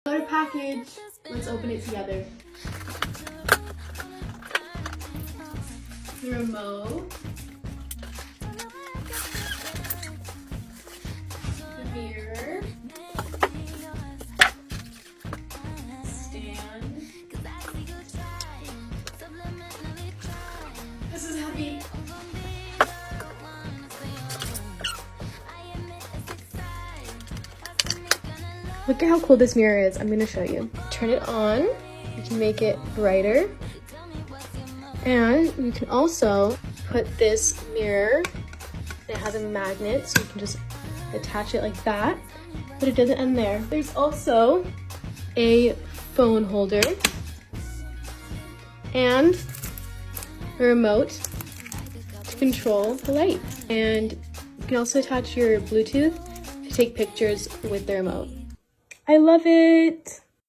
Another package. Let's open it together. The remote. The mirror. Stand. This is heavy. Look at how cool this mirror is. I'm gonna show you. Turn it on. You can make it brighter. And you can also put this mirror, it has a magnet, so you can just attach it like that, but it doesn't end there. There's also a phone holder and a remote to control the light. And you can also attach your Bluetooth to take pictures with the remote. I love it!